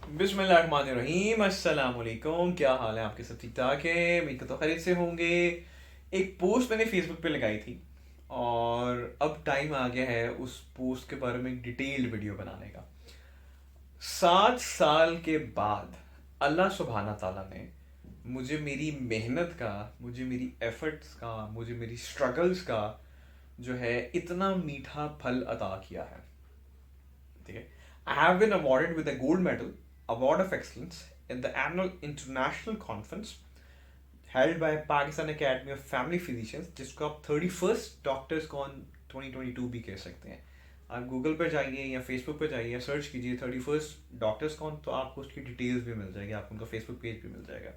बिस्मिल्लाहिर्रहमानिर्रहीम, अस्सलाम वालेकुम। क्या हाल है आपके? सब ठीक ठाक है? उम्मीद करता हूँ खैरियत से होंगे। एक पोस्ट मैंने फेसबुक पे लगाई थी और अब टाइम आ गया है उस पोस्ट के बारे में एक डिटेल्ड वीडियो बनाने का। 7 साल के बाद अल्लाह सुबहाना ताला ने मुझे मेरी मेहनत का, मुझे मेरी एफर्ट्स का, मुझे मेरी स्ट्रगल्स का जो है इतना मीठा फल अता किया है। ठीक है। I have been awarded with a gold medal, award of excellence in the annual international conference held by Pakistan academy of family physicians, जिसको आप 31st डॉक्टर्स कॉन 2022 भी कह सकते हैं। आप गूगल पर जाइए या फेसबुक पर जाइए या सर्च कीजिए 31st डॉक्टर्स कॉन, तो आपको उसकी डिटेल्स भी मिल जाएगी, आपको उनका फेसबुक पेज भी मिल जाएगा।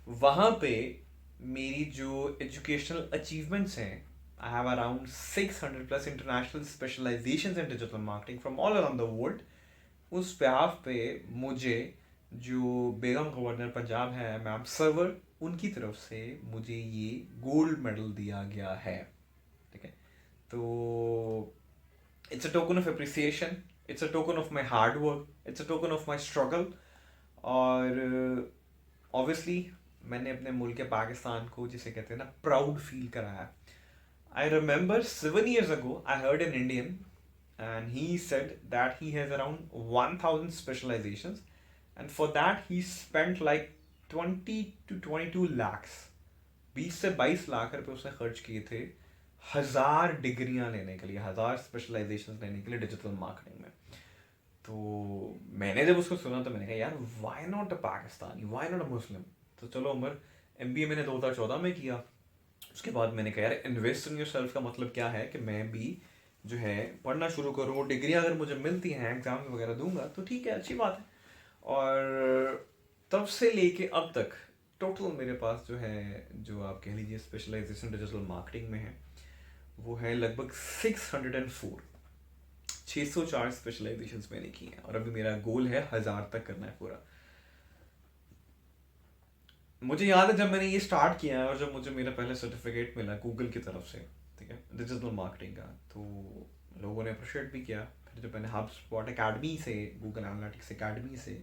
वहाँ पे मेरी जो एजुकेशनल अचीवमेंट्स हैं, I have around 600 plus international specialization in digital marketing from all around the world. उस बेहाफ पे मुझे जो बेगम गवर्नर पंजाब है मैम सरवर, उनकी तरफ से मुझे ये गोल्ड मेडल दिया गया है। ठीक है। तो it's a token of appreciation, it's a token of my hard work, it's a token of my struggle. और ऑब्वियसली मैंने अपने मुल्क पाकिस्तान को, जिसे कहते हैं ना, प्राउड फील कराया। I remember 7 years ago I heard an Indian and he said that he has around 1000 specializations, and for that he spent like 20 to 22 lakhs, 20 से 22 लाख रुपए उसने खर्च किए थे 1000 डिग्रियां लेने के लिए, 1000 स्पेशलाइजेशन लेने के लिए डिजिटल मार्केटिंग में। तो मैंने जब उसको सुना तो मैंने कहा यार, why not a Pakistani, why not a Muslim. तो चलो उमर, एमबीए मैंने 2014 में किया। उसके बाद मैंने कहा यार, इन्वेस्ट इन योर सेल्फ का मतलब क्या है कि मैं भी जो है पढ़ना शुरू करूँ, डिग्री अगर मुझे मिलती हैं, एग्जाम वगैरह दूंगा तो ठीक है, अच्छी बात है। और तब से लेके अब तक टोटल मेरे पास जो है, जो आप कह लीजिए स्पेशलाइजेशन डिजिटल मार्केटिंग में है, वो है लगभग 604। 604 स्पेशलाइजेशन मैंने की हैं और अभी मेरा गोल है 1000 तक करना है पूरा। मुझे याद है जब मैंने ये स्टार्ट किया है और जब मुझे मेरा पहले सर्टिफिकेट मिला गूगल की तरफ से, ठीक है, डिजिटल मार्केटिंग का, तो लोगों ने अप्रिशिएट भी किया। फिर जब मैंने हब स्पॉट अकेडमी से, गूगल एनालिटिक्स अकेडमी से,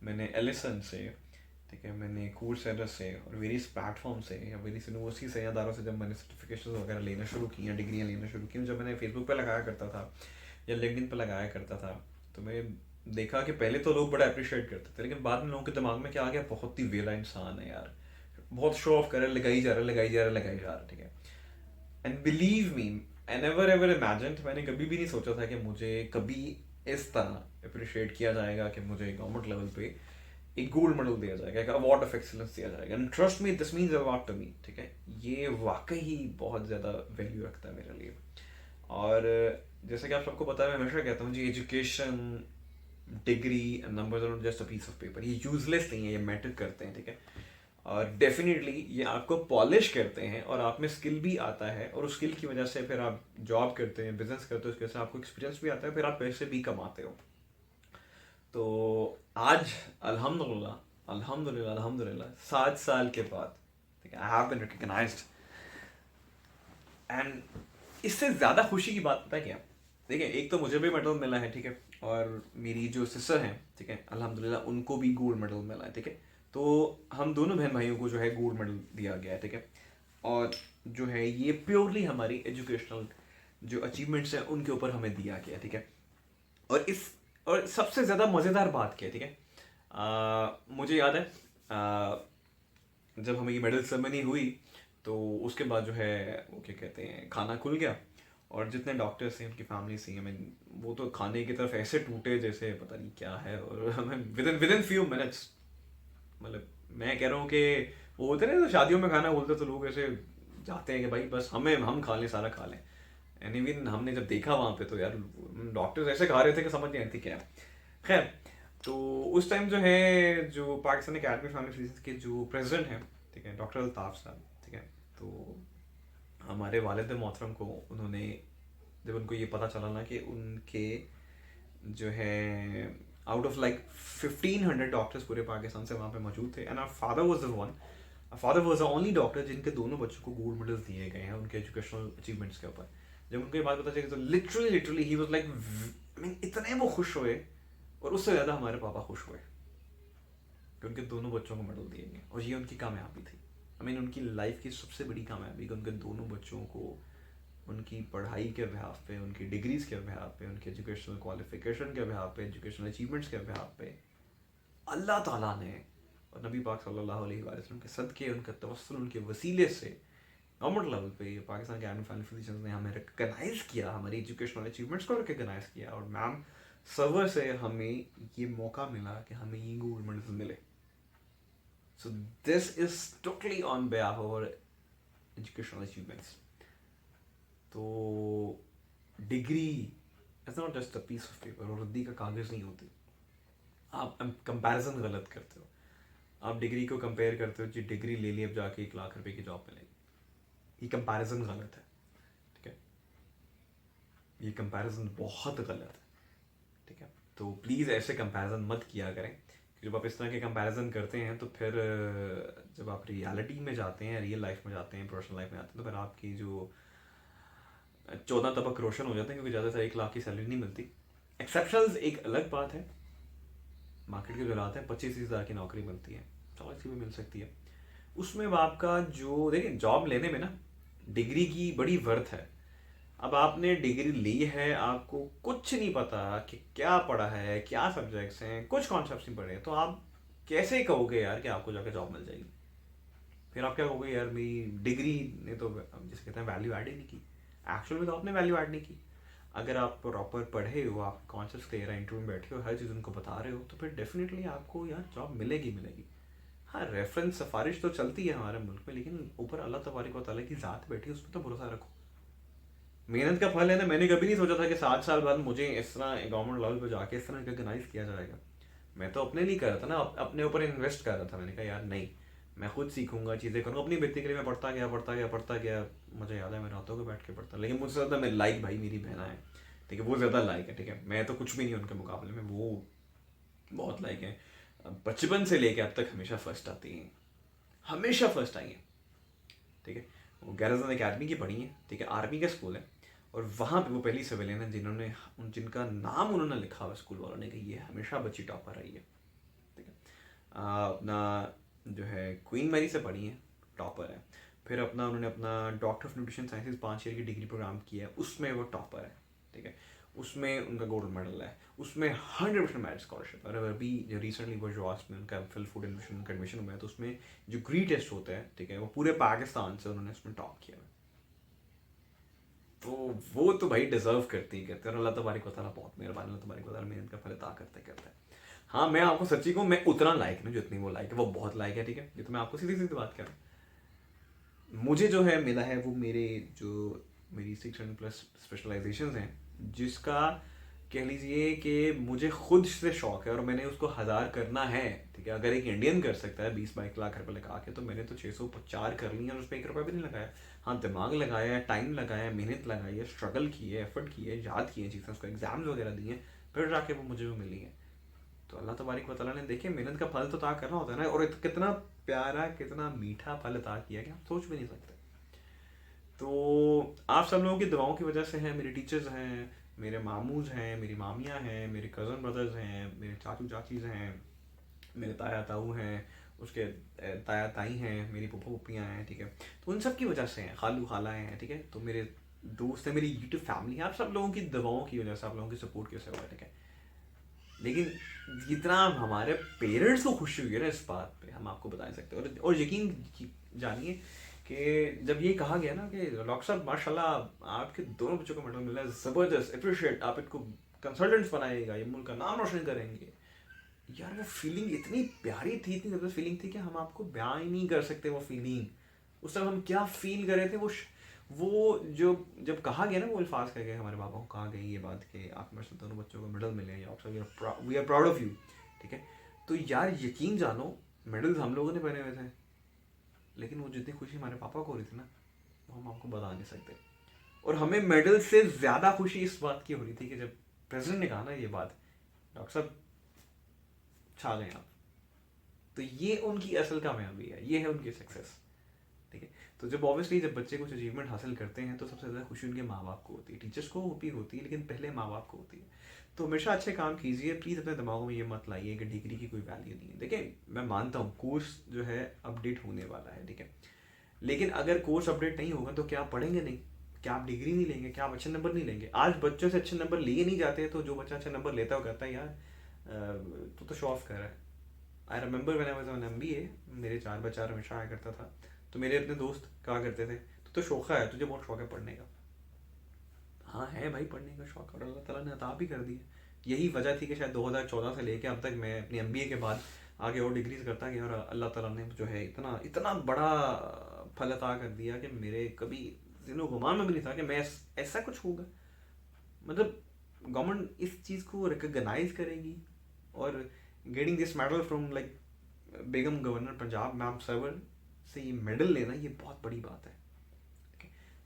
मैंने एलिसन से, ठीक है, मैंने कोर्सेरा से और वेरियस प्लेटफॉर्म से या वेरियस यूनिवर्सिटी से या अदारों से जब मैंने सर्टिफिकेशन वगैरह लेना शुरू की, डिग्रियाँ लेना शुरू की, जब मैंने फेसबुक पे लगाया करता था या लिंक्डइन पे लगाया करता था, तो मैं देखा कि पहले तो लोग बड़ा अप्रिशिएट करते थे, लेकिन बाद में लोगों के दिमाग में क्या आ गया, बहुत ही वेला इंसान है यार, बहुत शो ऑफ करे, लगाई जा रहा है, लगाई जा रहा है, लगाई जा रहा है। ठीक है। And believe me, I never ever imagined, मैंने कभी भी नहीं सोचा था कि मुझे कभी इस तरह अप्रिशिएट किया जाएगा कि मुझे गवर्नमेंट लेवल पे एक गोल्ड मेडल दिया जाएगा, एक अवार्ड ऑफ एक्सीलेंस दिया जाएगा। And trust me, this means a lot to me. ठीक है। ये वाकई ही बहुत ज़्यादा वैल्यू रखता है मेरे लिए। और जैसे कि आप सबको पता है, मैं हमेशा कहता हूँ जी, education, degree and numbers are just a piece of paper, ये यूजलेस नहीं है, ये मैटर करते हैं। ठीक है। और डेफिनेटली ये आपको पॉलिश करते हैं और आप में स्किल भी आता है, और उस स्किल की वजह से फिर आप जॉब करते हैं, बिजनेस करते हो, उसकी वजह से आपको एक्सपीरियंस भी आता है, फिर आप पैसे भी कमाते हो। तो आज अल्हम्दुलिल्लाह, अल्हम्दुलिल्लाह, अल्हम्दुलिल्लाह 7 साल के बाद, ठीक है, I have been recognised. And इससे ज़्यादा खुशी की बात पता है क्या? देखिए, एक तो मुझे भी मेडल मिला है, ठीक है, और मेरी जो सिस्टर हैं, ठीक है, अल्हम्दुलिल्लाह उनको भी गोल्ड मेडल मिला है। ठीक है। तो हम दोनों बहन भाइयों को जो है गोल्ड मेडल दिया गया है। ठीक है। और जो है ये प्योरली हमारी एजुकेशनल जो अचीवमेंट्स हैं उनके ऊपर हमें दिया गया। ठीक है। और इस और सबसे ज़्यादा मज़ेदार बात क्या है, ठीक है, मुझे याद है, जब हमें ये मेडल सेरेमनी हुई तो उसके बाद जो है वो क्या कहते हैं, खाना खुल गया, और जितने डॉक्टर्स हैं, उनकी फैमिली से, हमें वो तो खाने की तरफ ऐसे टूटे जैसे पता नहीं क्या है, और हमें विद इन फ्यू मिनट्स, मतलब मैं कह रहा हूँ कि वो होते ना, तो शादियों में खाना बोलते तो लोग ऐसे जाते हैं कि भाई बस हमें, हम खा लें, सारा खा लें। एंड इवन हमने जब देखा वहाँ पे तो यार, डॉक्टर्स ऐसे खा रहे थे कि समझ नहीं आई थी क्या है। खैर, तो उस टाइम जो है, जो पाकिस्तान अकेडमी फैमिली फिजिक्स के जो प्रेसिडेंट हैं, ठीक है, डॉक्टर अल्ताफ साहब, ठीक है, तो हमारे वालिद मोहतरम को, उन्होंने जब उनको ये पता चला ना कि उनके जो है आउट ऑफ लाइक 1500 डॉक्टर्स पूरे पाकिस्तान से वहाँ पे मौजूद थे, and our father was the one, father was the only doctor जिनके दोनों बच्चों को गोल्ड मेडल्स दिए गए हैं उनके एजुकेशनल अचीवमेंट्स के ऊपर। जब उनको ये बात पता चली तो literally literally he was like, इतने वो खुश हुए, और उससे ज़्यादा हमारे पापा खुश हुए। कि उनके दोनों बच्चों को मेडल दिए गए, और ये उनकी कामयाबी थी। आई मीन उनकी लाइफ की सबसे बड़ी कामयाबी कि उनके दोनों बच्चों को उनकी पढ़ाई के बिहाफ पे, उनकी डिग्रीज के बिहाफ पे, उनके एजुकेशनल क्वालिफिकेशन के बिहाफ पे, एजुकेशनल अचीवमेंट्स के बिहाफ पे अल्लाह ताला ने और नबी पाक सल्लल्लाहु अलैहि वसल्लम के सदक़े, उनका तवस्सुल, उनके वसीले से गवर्नमेंट लेवल पे पाकिस्तान के एनुअल फाइनल फिजिशियंस ने हमें रिकगनाइज़ किया, हमारी एजुकेशनल अचीवमेंट्स को रिकगनाइज़ किया, और मैम सर्वर से हमें ये मौका मिला कि हमें ये गोल्ड मेडल्स मिले। So this is totally on behalf of our educational achievements. तो degree is not just a piece of paper, और रद्दी का कागज़ नहीं होती। आप कंपैरिजन गलत करते हो। आप डिग्री को कंपेयर करते हो, जी डिग्री ले ली अब जाके 1 लाख रुपए की जॉब मिलेगी, ये कंपैरिजन गलत है, ठीक है, ये कंपैरिजन बहुत गलत है, ठीक है। तो प्लीज़ ऐसे कंपैरिजन मत किया करें, जब आप इस तरह के कंपैरिजन करते हैं तो फिर जब आप रियलिटी में जाते हैं, रियल लाइफ में जाते हैं, प्रोफेशनल लाइफ में जाते हैं, तो फिर आपकी जो 14 तबक रोशन हो जाते हैं, क्योंकि ज़्यादातर 1 लाख की सैलरी नहीं मिलती। एक्सेप्शंस एक अलग बात है, मार्केट के जो हालात हैं 25-30 हज़ार की नौकरी मिलती है, 40 की भी मिल सकती है। उसमें आपका जो देखिए जॉब लेने में ना डिग्री की बड़ी वर्थ है। अब आपने डिग्री ली है, आपको कुछ नहीं पता कि क्या पढ़ा है, क्या सब्जेक्ट्स हैं, कुछ कॉन्सेप्ट्स नहीं पढ़े, तो आप कैसे कहोगे यार कि आपको जाकर जॉब मिल जाएगी? फिर आप क्या कहोगे, यार मेरी डिग्री ने तो जिसे कहते हैं वैल्यू ऐड ही नहीं की। एक्चुअल में तो आपने वैल्यू ऐड नहीं की। अगर आप प्रॉपर पढ़े हो, आप कॉन्सेप्ट्स क्लियर है, इंटरव्यू में बैठे हो, हर चीज़ उनको बता रहे हो, तो फिर डेफिनेटली आपको यार जॉब मिलेगी मिलेगी। हाँ, रेफरेंस सिफारिश तो चलती है हमारे मुल्क में, लेकिन ऊपर अल्लाह तबारक व तआला की ज़ात बैठी है, उस पर तो भरोसा रखो। मेहनत का फल है ना। मैंने कभी नहीं सोचा था कि 7 साल बाद मुझे इस तरह गवर्नमेंट लेवल पर जाके इस तरह रिकगनाइज किया जाएगा। मैं तो अपने लिए कर रहा था ना, अपने ऊपर इन्वेस्ट कर रहा था। मैंने कहा यार नहीं, मैं खुद सीखूंगा, चीज़ें करूँगा अपनी बेटी के लिए। मैं पढ़ता गया। मुझे याद है मैं रातों को बैठ के पढ़ता, लेकिन मुझसे ज़्यादा मेरे लाइक भाई मेरी बहना है, ठीक है, वो ज़्यादा लाइक है, ठीक है। मैं तो कुछ भी नहीं उनके मुकाबले में, वो बहुत लाइक है। बचपन से लेके अब तक हमेशा फर्स्ट आती हैं, हमेशा फर्स्ट आई हैं, ठीक है। वो गैरजन अकेडमी की पढ़ी है, ठीक है, आर्मी का स्कूल है, और वहाँ पे वो पहली सिविलियन है जिन्होंने जिनका नाम उन्होंने लिखा हुआ स्कूल वालों ने कि ये हमेशा बच्ची टॉपर रही है, ठीक है। अपना जो है क्वीन मैरी से पढ़ी है, टॉपर है। फिर उन्होंने अपना doctor of nutrition sciences 5 year की डिग्री प्रोग्राम किया है, उसमें वो टॉपर है, ठीक है। उसमें उनका गोल्ड मेडल है, उसमें 100% मेरिट स्कॉलरशिप। और अभी जो रिसेंटली वो जॉस में उनका फिल फूड एडमिशन का एडमिशन हुआ है, तो उसमें जो ग्री टेस्ट होता है, ठीक है, वो पूरे पाकिस्तान से उन्होंने उसमें टॉप किया है। तो वो तो भाई डिजर्व करती ही करते हैं, और अल्लाह तबारक व तआला बहुत मेहरबान, अल्लाह तबारक व तआला मेहनत का फल अता करते करते हैं। हाँ, मैं आपको सच्ची कहूँ, मैं उतना लायक नहीं जितनी वो लायक है, वो बहुत लायक है, ठीक है। ये तो मैं आपको सीधी सीधी बात कर रहा हूँ। मुझे जो है मिला है वो मेरी 600+ स्पेशलाइजेशंस हैं, जिसका कह लीजिए कि मुझे खुद से शौक है, और मैंने उसको 1000 करना है, ठीक है। अगर एक इंडियन कर सकता है 20-22 लाख रुपए लगा के, तो मैंने तो 604 कर ली है, और उस पर 1 रुपया भी नहीं लगाया। हाँ, दिमाग लगाया, टाइम लगाया, मेहनत लगाई है, स्ट्रगल की है, एफर्ट की है, याद किए चीज़ें, उसको एग्जाम्स वगैरह दिए, फिर जाके वो मुझे मिली है। तो अल्लाह तबारक व तआला ने देखिए मेहनत का फल तो अता करना होता है ना, और कितना प्यारा, कितना मीठा फल अता किया कि आप सोच भी नहीं सकते। तो आप सब लोगों की दुआओं की वजह से हैं, मेरे टीचर्स हैं, मेरे मामूज हैं, मेरी मामियाँ हैं, मेरे कज़न ब्रदर्स हैं, मेरे चाचू चाचीज़ हैं, मेरे ताया ताऊ हैं, उसके ताया ताई हैं, मेरी पुप्पो पुप्पियाँ हैं, ठीक है। तो उन सब की वजह से हैं, खालू खालाएँ हैं, ठीक है। तो मेरे दोस्त हैं, मेरी यूट्यूब फैमिली है, आप सब लोगों की दवाओं की वजह से, आप लोगों की सपोर्ट की वजह से हुआ है, ठीक है। लेकिन जितना हमारे पेरेंट्स को खुशी हुई है ना इस बात पे, हम आपको बता नहीं सकते। और यकीन जानिए कि जब ये कहा गया ना कि डॉक्टर साहब माशाल्लाह आपके दोनों बच्चों को मेडल मिला है, ज़बरदस्त, अप्रिशिएट, आप इनको कंसल्टेंट्स बनाइएगा, ये मुल्क का नाम रोशन करेंगे, यार वो फीलिंग इतनी प्यारी थी, इतनी ज़बरदस्त फीलिंग थी कि हम आपको बयान ही नहीं कर सकते वो फीलिंग। उस समय हम क्या फील कर रहे थे, वो जो जब कहा गया ना, वो अल्फाज कह गए, हमारे पापा को कहा गई ये बात कि आप मेरे से दोनों बच्चों को मेडल मिले हैं, आप we are proud of you, ठीक है। तो यार यकीन जानो, मेडल्स हम लोगों ने पहने हुए थे, लेकिन वो जितनी खुशी हमारे पापा को हो रही थी ना, वो हम आपको बता नहीं सकते। और हमें मेडल से ज़्यादा खुशी इस बात की हो रही थी कि जब प्रेसिडेंट ने कहा ना ये बात, डॉक्टर साहब छा गए आप, तो ये उनकी असल कामयाबी है, ये है उनकी सक्सेस, ठीक है। तो जब ऑब्वियसली जब बच्चे कुछ अचीवमेंट हासिल करते हैं तो सबसे ज़्यादा खुशी उनके माँ बाप को होती है, टीचर्स को भी होती है लेकिन पहले माँ बाप को होती है। तो हमेशा अच्छे काम कीजिए, प्लीज़ अपने दिमागों में ये मत लाइए कि डिग्री की कोई वैल्यू नहीं है। देखिए मैं मानता हूँ कोर्स जो है अपडेट होने वाला है, ठीक है, लेकिन अगर कोर्स अपडेट नहीं होगा तो क्या आप पढ़ेंगे नहीं, क्या आप डिग्री नहीं लेंगे, क्या आप अच्छे नंबर नहीं लेंगे? आज बच्चों से अच्छे नंबर लिए नहीं जाते, तो जो बच्चा अच्छे नंबर लेता है वो कहता है यार तू तो शो ऑफ कर रहा है। I remember when I was on MBA, मेरे 4x4 हमेशा आया करता था, तो मेरे अपने दोस्त कहा करते थे तू तो शोखा है, तुझे बहुत शौक है पढ़ने का। हाँ है भाई, पढ़ने का शौक, और अल्लाह ताला ने अता भी कर दिया। यही वजह थी कि शायद 2014 से लेके अब तक मैं अपनी एमबीए के बाद आगे और डिग्रीज करता गया, और अल्लाह ताला ने जो है इतना इतना बड़ा फल अता कर दिया कि मेरे कभी दिनो गुमान में भी नहीं था कि मैं ऐसा कुछ होगा। मतलब गवर्नमेंट इस चीज़ को रिकग्नाइज करेगी, और getting this medal from like Begum governor Punjab ma'am Sarwar से ये मेडल लेना, ये बहुत बड़ी बात है।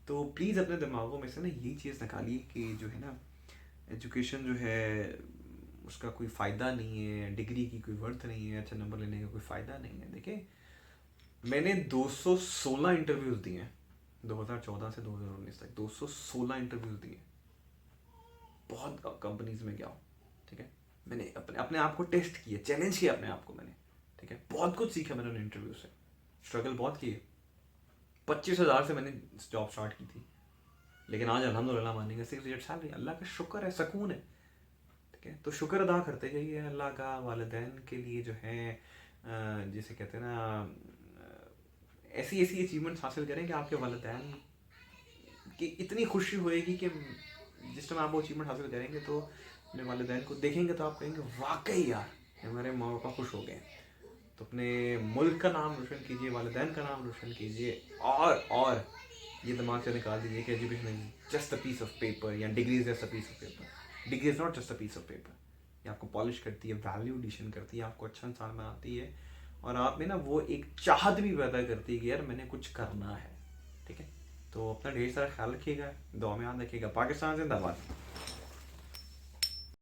तो प्लीज़ अपने दिमागों में से ना यही चीज़ निकालिए कि जो है ना एजुकेशन जो है उसका कोई फ़ायदा नहीं है, डिग्री की कोई वर्थ नहीं है, अच्छा नंबर लेने का कोई फ़ायदा नहीं है। देखिए मैंने 216 इंटरव्यूज़ दिए हैं 2014 से 2019 तक, 216 इंटरव्यूज़ दिए, बहुत कंपनीज में गया हूँ, ठीक है, मैंने अपने अपने आप को टेस्ट किया, चैलेंज किया अपने आप को मैंने, ठीक है, बहुत कुछ सीखा मैंने उन इंटरव्यू से, स्ट्रगल बहुत किए। 25,000 से मैंने जॉब स्टार्ट की थी, लेकिन आज अल्हम्दुलिल्लाह मानेंगे 6 डिजिट सैलरी, अल्लाह का शुक्र है, सुकून है, ठीक है। तो शुक्र अदा करते जाइए अल्लाह का, वालिदैन के लिए जो है जिसे कहते हैं ना ऐसी ऐसी अचीवमेंट्स हासिल करें कि आपके वालिदैन की इतनी खुशी होएगी कि जिस टाइम आप वो अचीवमेंट हासिल करेंगे तो अपने वालिदैन को देखेंगे तो आप कहेंगे वाकई यार हमारे माँ पापा खुश हो गए। तो अपने मुल्क का नाम रोशन कीजिए, वालिदैन का नाम रोशन कीजिए, और ये दिमाग से निकाल दीजिए कि education is just a piece of paper, या degree is just a piece of paper. Degree is not just a piece of paper, ये आपको पॉलिश करती है, वैल्यू एडिशन करती है, आपको अच्छा इंसान बनाती है, और आप में ना वो एक चाहत भी पैदा करती है कि यार मैंने कुछ करना है, ठीक है। तो अपना ढेर सारा ख्याल रखिएगा, दुआ में याद रखिएगा। पाकिस्तान जिंदाबाद।